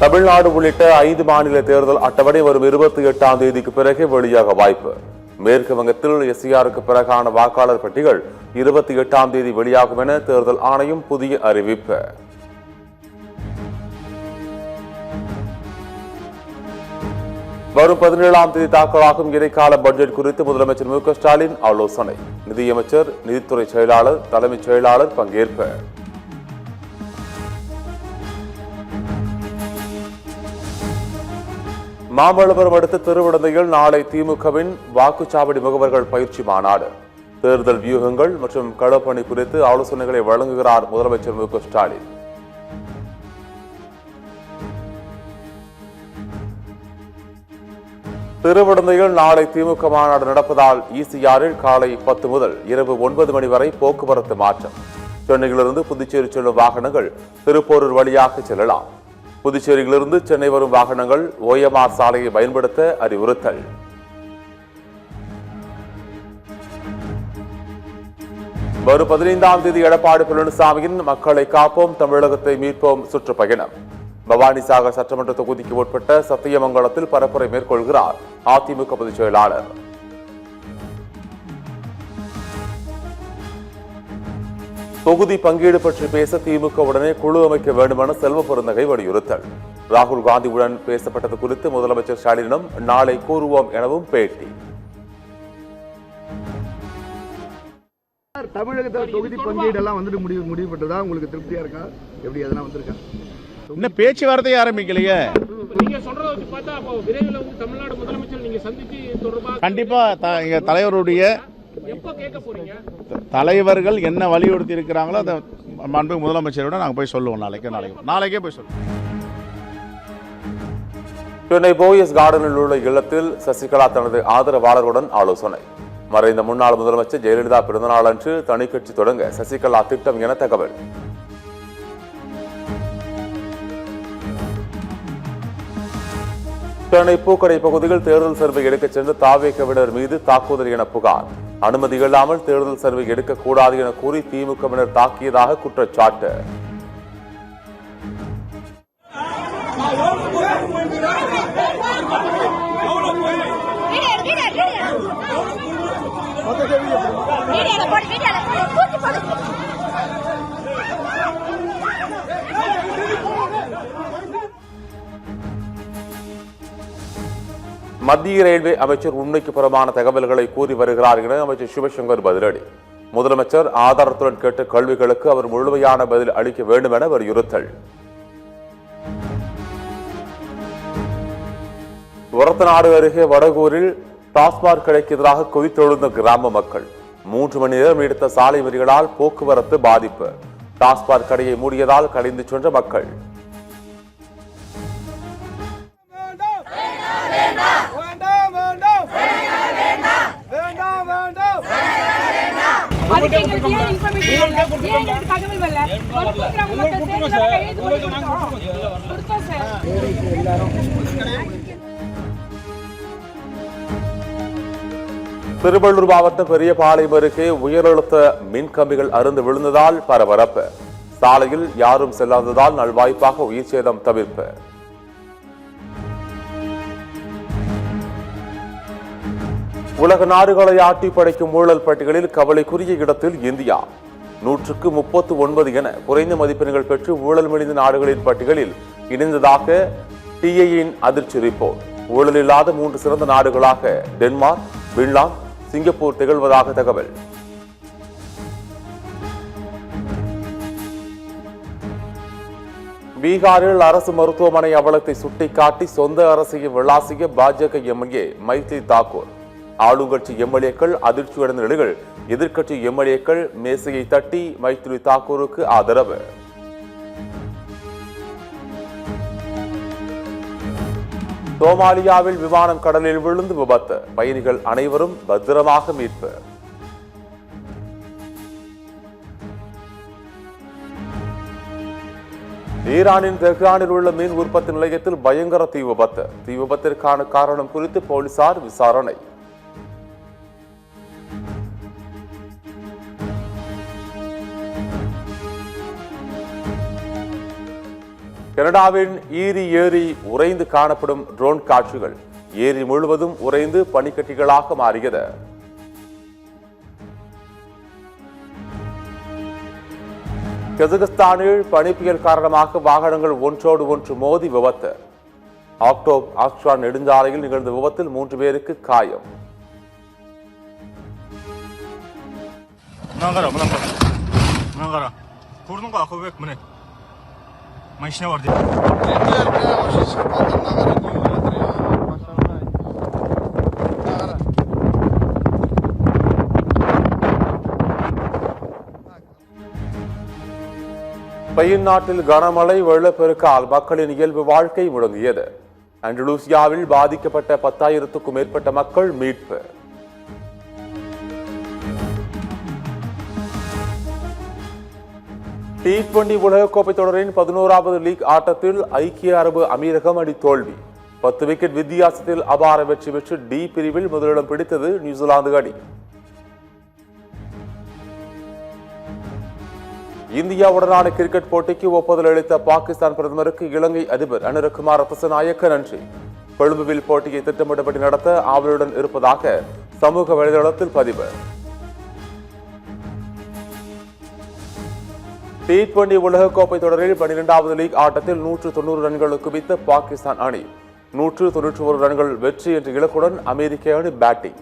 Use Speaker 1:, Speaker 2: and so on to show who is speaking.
Speaker 1: தமிழ்நாடு உள்ளிட்ட 5 மாநில தேர்தல் அட்டவணை வரும் 28ஆம் தேதிக்கு பிறகு வெளியாக வாய்ப்பு. மேற்கு வங்கத்தில் எஸ்ஐஆருக்கு பிறகான வாக்காளர் பட்டியல் 28ஆம் தேதி வெளியாகும் என தேர்தல் ஆணையம் புதிய அறிவிப்பு. வரும் 17ஆம் தேதி தாக்கலாகும் இடைக்கால பட்ஜெட் குறித்து முதலமைச்சர் மு.க. ஸ்டாலின் ஆலோசனை. நிதியமைச்சர், நிதித்துறை செயலாளர், தலைமைச் செயலாளர் பங்கேற்பு. மாமல்லபுரம் அடுத்த திருவிடந்தையில் நாளை திமுகவின் வாக்குச்சாவடி முகவர்கள் பயிற்சி மாநாடு. தேர்தல் வியூகங்கள் மற்றும் களப்பணி குறித்து ஆலோசனைகளை வழங்குகிறார் முதலமைச்சர் மு.க. ஸ்டாலின். திருவிடந்தையில் நாளை திமுக மாநாடு நடப்பதால் ஈசிஆரில் காலை 10 முதல் இரவு 9 மணி வரை போக்குவரத்து மாற்றம். சென்னையிலிருந்து புதுச்சேரி செல்லும் வாகனங்கள் திருப்போரூர் வழியாக செல்லலாம். புதுச்சேரியிலிருந்து சென்னை வரும் வாகனங்கள் OMR சாலையை பயன்படுத்த அறிவுறுத்தல். வரும் 15ஆம் தேதி எடப்பாடி பழனிசாமியின் மக்களை காப்போம், தமிழகத்தை மீட்போம் சுற்றுப்பயணம். பவானிசாகர் சட்டமன்ற தொகுதிக்கு உட்பட்ட சத்தியமங்கலத்தில் பரப்புரை மேற்கொள்கிறார் அதிமுக பொதுச் செயலாளர். தொகுதி பங்கீடு பற்றி பேச திமுக உடனே குழு அமைக்க வேண்டும் என செல்வ பெருந்தகை வலியுறுத்தல். ராகுல் காந்தியுடன் பேசப்பட்டது குறித்து முதலமைச்சர் ஸ்டாலினிடம் நாளை கூறுவோம் எனவும் பேட்டி.
Speaker 2: தமிழகத்தில் தொகுதி பங்கீடு எல்லாம் வந்துட்டு முடிவு பெற்றதா உங்களுக்கு திருப்தியா இருக்கா? எப்படி அதெல்லாம் வந்திருக்கா?
Speaker 3: இன்னும் பேச்சுவார்த்தையை ஆரம்பிக்கலையே.
Speaker 4: நீங்க சொல்றத வச்சு பார்த்தா அப்போ விரைவில் வந்து தமிழ்நாடு முதலமைச்சர் நீங்க சந்திச்சு தொடர்பாக
Speaker 3: கண்டிப்பா எங்க தலைவருடைய
Speaker 4: எப்ப கேட்க போறீங்க?
Speaker 3: தலைவர்கள் என்ன வலியுறுத்தி இருக்கிறாங்களோ அதை மாண்பு முதலமைச்சரோட நாங்கள் போய் சொல்லுவோம். நாளைக்கே போய் சொல்லுவோம்.
Speaker 1: சென்னை போயஸ் கார்டனில் உள்ள இல்லத்தில் சசிகலா தனது ஆதரவாளர்களுடன் ஆலோசனை. மறைந்த முன்னாள் முதலமைச்சர் ஜெயலலிதா பிறந்தநாள் அன்று தனிக்கட்சி தொடங்க சசிகலா திட்டம் என தகவல். சென்னை பூக்கடை பகுதியில் தேர்தல் சர்வே எடுக்க சென்ற தாவேகவினர் மீது தாக்குதல் என புகார். அனுமதி இல்லாமல் தேர்தல் சர்வே எடுக்கக்கூடாது என கூறி திமுகவினர் தாக்கியதாக குற்றச்சாட்டு. மத்திய ரயில்வே அமைச்சர் உண்மைக்கு புறம்பான தகவல்களை கூறி வருகிறார் என அமைச்சர் சிவசங்கர் பதிலடி. முதலமைச்சர் ஆதாரத்துடன் கேட்ட கேள்விகளுக்கு அவர் முழுமையான பதில் அளிக்க வேண்டும் என வலியுறுத்தல். ஒரத்தநாடு அருகே வடகூரில் டாஸ்மாக் கடைக்கு எதிராக கொதித்தெழுந்த கிராம மக்கள். 3 மணி நேரம் நீடித்த சாலை விதிகளால் போக்குவரத்து பாதிப்பு. டாஸ்மாக் கடையை மூடியதால் கலைந்து சென்ற மக்கள். திருவள்ளூர் மாவட்டம் பெரியபாளையம் அருகே உயரழுத்த மின் கம்பிகள் அறுந்து விழுந்ததால் பரபரப்பு. சாலையில் யாரும் செல்லாததால் நல்வாய்ப்பாக உயிர் சேதம் தவிர்ப்பு. உலக நாடுகளை ஆட்டி படைக்கும் ஊழல் பட்டியலில் கவலைக்குரிய இடத்தில் இந்தியா. 139 என குறைந்த மதிப்பெண்கள் பெற்று ஊழல் மனித நாடுகளின் பட்டியலில் இணைந்ததாக டிஐயின் அதிர்ச்சி ரிப்போர்ட். ஊழல் இல்லாத 3 சிறந்த நாடுகளாக டென்மார்க், பின்லாந்து, சிங்கப்பூர் திகழ்வதாக தகவல். பீகாரில் அரசு மருத்துவமனை அவலத்தை சுட்டிக்காட்டி சொந்த அரசியை விளாசிய பாஜக எம்எல்ஏ மைத்ரி தாக்கூர். ஆளுங்கட்சி எம்எல்ஏக்கள் அதிர்ச்சியடைந்த நிலையில் எதிர்க்கட்சி எம்எல்ஏக்கள் மேசையை தட்டி மைத்ரி தாக்கூருக்கு ஆதரவு. சோமாலியாவில் விமானம் கடலில் விழுந்து விபத்து. பயணிகள் அனைவரும் பத்திரமாக மீட்பு. ஈரானின் தெஹ்ரானில் உள்ள மீன் உற்பத்தி நிலையத்தில் பயங்கர தீ விபத்து. தீ விபத்திற்கான காரணம் குறித்து போலீசார் விசாரணை. கனடாவின் ஈரி ஏரி உறைந்து காணப்படும் ட்ரோன் காட்சிகள். ஏரி முழுவதும் உறைந்து பனிக்கட்டிகளாக மாறியது. கஜகஸ்தானில் பனி புயல் காரணமாக வாகனங்கள் ஒன்றோடு ஒன்று மோதி விபத்து. ஆக்டோப் நெடுஞ்சாலையில் நிகழ்ந்த விபத்தில் 3 பேருக்கு காயம். ஸ்பெயின் நாட்டில் கனமழை வெள்ளப்பெருக்கால் மக்களின் இயல்பு வாழ்க்கை முடங்கியது. அண்டலூசியாவில் பாதிக்கப்பட்ட 10,000க்கும் மேற்பட்ட மக்கள் மீட்பு. T20 உலகக்கோப்பை தொடரின் 11வது லீக் ஆட்டத்தில் ஐக்கிய அரபு அமீரகம் அணி தோல்வி. 10 விக்கெட் வித்தியாசத்தில் அபார வெற்றி பெற்று டி பிரிவில் முதலிடம் பிடித்தது நியூசிலாந்து அணி. இந்தியாவுடனான கிரிக்கெட் போட்டிக்கு ஒப்புதல் அளித்த பாகிஸ்தான் பிரதமருக்கு இலங்கை அதிபர் அனுரகுமார திசாநாயக்க நன்றி. கொழும்புவில் போட்டியை திட்டமிட்டபடி நடத்த ஆவலுடன் இருப்பதாக சமூக வலைதளத்தில் பதிவு. T20 உலகக்கோப்பை தொடரில் 12வது லீக் ஆட்டத்தில் 190 ரன்கள் குவித்த பாகிஸ்தான் அணி 191 ரன்கள் வெற்றி என்ற இலக்குடன் அமெரிக்க அணி பேட்டிங்.